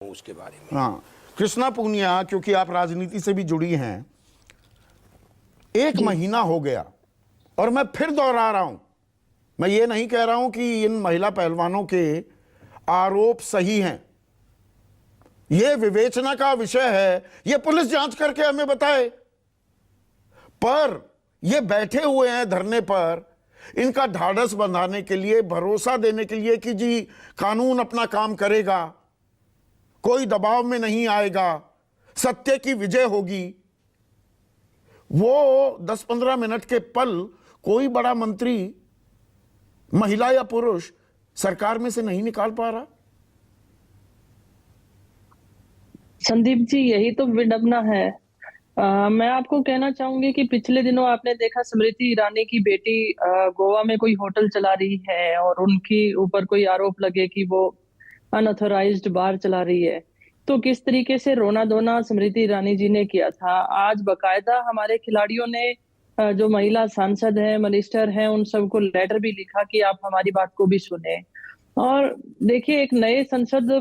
उसके बारे में। हाँ, कृष्णा पूनिया, क्योंकि आप राजनीति से भी जुड़ी हैं, एक महीना हो गया और मैं फिर दोहरा रहा हूं, मैं ये नहीं कह रहा हूं कि इन महिला पहलवानों के आरोप सही हैं, ये विवेचना का विषय है, ये पुलिस जांच करके हमें बताए। पर ये बैठे हुए हैं धरने पर, इनका ढाढ़स बंधाने के लिए, भरोसा देने के लिए कि जी कानून अपना काम करेगा, कोई दबाव में नहीं आएगा, सत्य की विजय होगी। वो 10-15 मिनट के पल कोई बड़ा मंत्री, महिला या पुरुष, सरकार में से नहीं निकाल पा रहा। संदीप जी, यही तो विडंबना है। मैं आपको कहना चाहूंगी कि पिछले दिनों आपने देखा स्मृति ईरानी की बेटी गोवा में कोई होटल चला रही है और उनके ऊपर कोई आरोप लगे कि वो अनऑथराइज्ड बार चला रही है, तो किस तरीके से रोना धोना स्मृति ईरानी जी ने किया था। आज बकायदा हमारे खिलाड़ियों ने, जो महिला सांसद हैं, मिनिस्टर हैं, उन सबको लेटर भी लिखा कि आप हमारी बात को भी सुने। और देखिए, एक नए संसद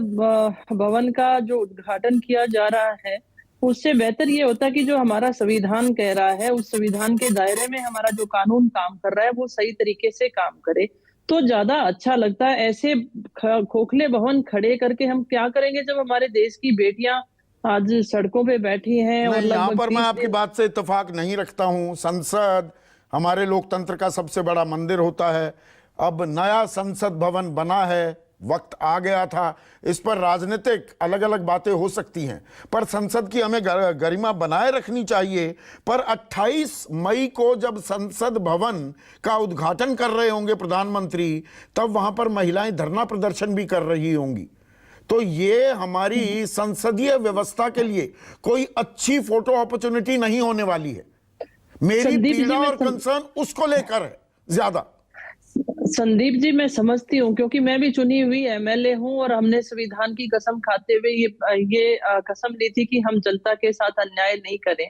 भवन का जो उद्घाटन किया जा रहा है, उससे बेहतर ये होता कि जो हमारा संविधान कह रहा है, उस संविधान के दायरे में हमारा जो कानून काम कर रहा है वो सही तरीके से काम करे तो ज्यादा अच्छा लगता है। ऐसे खोखले भवन खड़े करके हम क्या करेंगे जब हमारे देश की बेटियां आज सड़कों पे बैठी हैं। और यहाँ पर मैं आपकी बात से इत्तेफाक नहीं रखता हूं। संसद हमारे लोकतंत्र का सबसे बड़ा मंदिर होता है। अब नया संसद भवन बना है, वक्त आ गया था। इस पर राजनीतिक अलग अलग बातें हो सकती हैं, पर संसद की हमें गरिमा बनाए रखनी चाहिए। पर 28 मई को जब संसद भवन का उद्घाटन कर रहे होंगे प्रधानमंत्री, तब वहां पर महिलाएं धरना प्रदर्शन भी कर रही होंगी। तो ये हमारी संसदीय व्यवस्था के लिए कोई अच्छी फोटो अपॉर्चुनिटी नहीं होने वाली है। मेरी पीड़ा और कंसर्न उसको लेकर है ज्यादा। संदीप जी, मैं समझती हूँ, क्योंकि मैं भी चुनी हुई एमएलए हूँ और हमने संविधान की कसम खाते हुए ये कसम ली थी कि हम जनता के साथ अन्याय नहीं करें।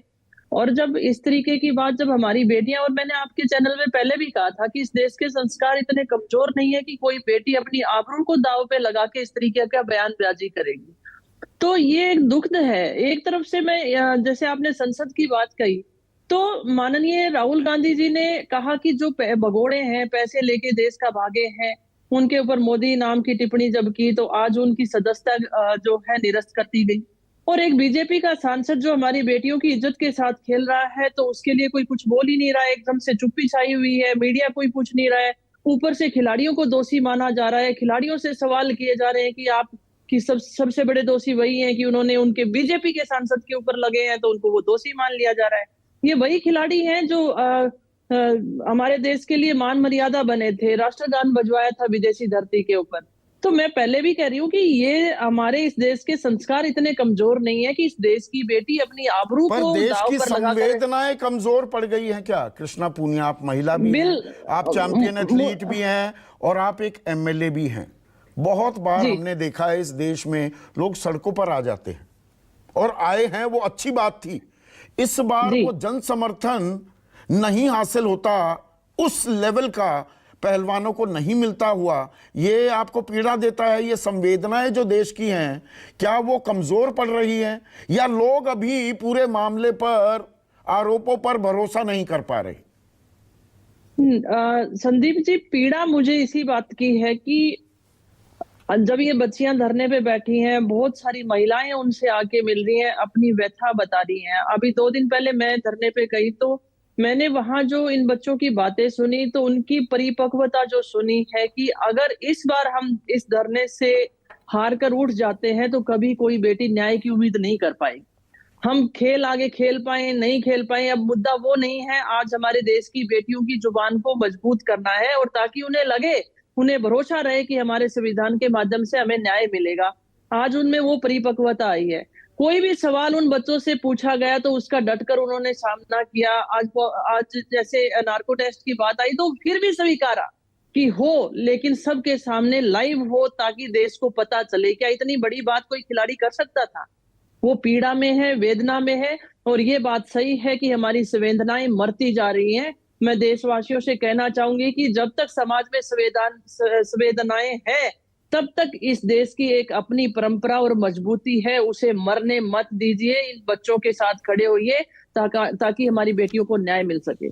और जब इस तरीके की बात, जब हमारी बेटियां, और मैंने आपके चैनल में पहले भी कहा था कि इस देश के संस्कार इतने कमजोर नहीं है कि कोई बेटी अपनी आबरू को दांव पे लगा के इस तरीके का बयानबाजी करेगी, तो ये एक दुखद है। एक तरफ से मैं, जैसे आपने संसद की बात कही, तो माननीय राहुल गांधी जी ने कहा कि जो भगोड़े हैं, पैसे लेके देश का भागे हैं, उनके ऊपर मोदी नाम की टिप्पणी जब की तो आज उनकी सदस्यता जो है निरस्त कर दी गई। और एक बीजेपी का सांसद जो हमारी बेटियों की इज्जत के साथ खेल रहा है, तो उसके लिए कोई कुछ बोल ही नहीं रहा है, एकदम से चुप्पी छाई हुई है, मीडिया कोई पूछ नहीं रहा है। ऊपर से खिलाड़ियों को दोषी माना जा रहा है, खिलाड़ियों से सवाल किए जा रहे हैं कि आप कि सबसे बड़े दोषी वही हैं कि उन्होंने उनके बीजेपी के सांसद के ऊपर लगे हैं, तो उनको वो दोषी मान लिया जा रहा है। ये वही खिलाड़ी हैं जो हमारे देश के लिए मान मर्यादा बने थे, राष्ट्रगान बजवाया था विदेशी धरती के ऊपर। तो मैं पहले भी कह रही हूँ कि ये हमारे इस देश के संस्कार इतने कमजोर नहीं है कि इस देश की बेटी अपनी आबरू को देश दांव की पर लगा कर। संवेदनाएं कमजोर पड़ गई हैं क्या कृष्णा पूनिया? आप महिला भी हैं, आप चैंपियन एथलीट भी हैं और आप एक एमएलए भी हैं। बहुत बार हमने देखा है इस देश में लोग सड़कों पर आ जाते हैं, और आए हैं, वो अच्छी बात थी। इस बार वो जन समर्थन नहीं हासिल होता, उस लेवल का पहलवानों को नहीं मिलता हुआ, ये आपको पीड़ा देता है। ये संवेदनाएं जो देश की हैं, क्या वो कमजोर पड़ रही हैं, या लोग अभी पूरे मामले पर, आरोपों पर भरोसा नहीं कर पा रहे? संदीप जी, पीड़ा मुझे इसी बात की है कि जब ये बच्चियां धरने पे बैठी हैं, बहुत सारी महिलाएं उनसे आके मिल रही हैं, अपनी व्यथा बता रही हैं। अभी 2 दिन पहले मैं धरने पे गई तो मैंने वहां जो इन बच्चों की बातें सुनी, तो उनकी परिपक्वता जो सुनी है कि अगर इस बार हम इस धरने से हार कर उठ जाते हैं तो कभी कोई बेटी न्याय की उम्मीद नहीं कर पाएगी। हम खेल आगे खेल पाए नहीं खेल पाए, अब मुद्दा वो नहीं है। आज हमारे देश की बेटियों की जुबान को मजबूत करना है, और ताकि उन्हें लगे, उन्हें भरोसा रहे कि हमारे संविधान के माध्यम से हमें न्याय मिलेगा। आज उनमें वो परिपक्वता आई है। कोई भी सवाल उन बच्चों से पूछा गया तो उसका डटकर उन्होंने सामना किया। आज जैसे नार्को टेस्ट की बात आई तो फिर भी स्वीकारा कि हो, लेकिन सबके सामने लाइव हो, ताकि देश को पता चले। क्या इतनी बड़ी बात कोई खिलाड़ी कर सकता था? वो पीड़ा में है, वेदना में है, और ये बात सही है कि हमारी संवेदनाएं मरती जा रही हैं। मैं देशवासियों से कहना चाहूंगी कि जब तक समाज में संवेदनाएं हैं, तब तक इस देश की एक अपनी परंपरा और मजबूती है, उसे मरने मत दीजिए। इन बच्चों के साथ खड़े होइए ताकि हमारी बेटियों को न्याय मिल सके।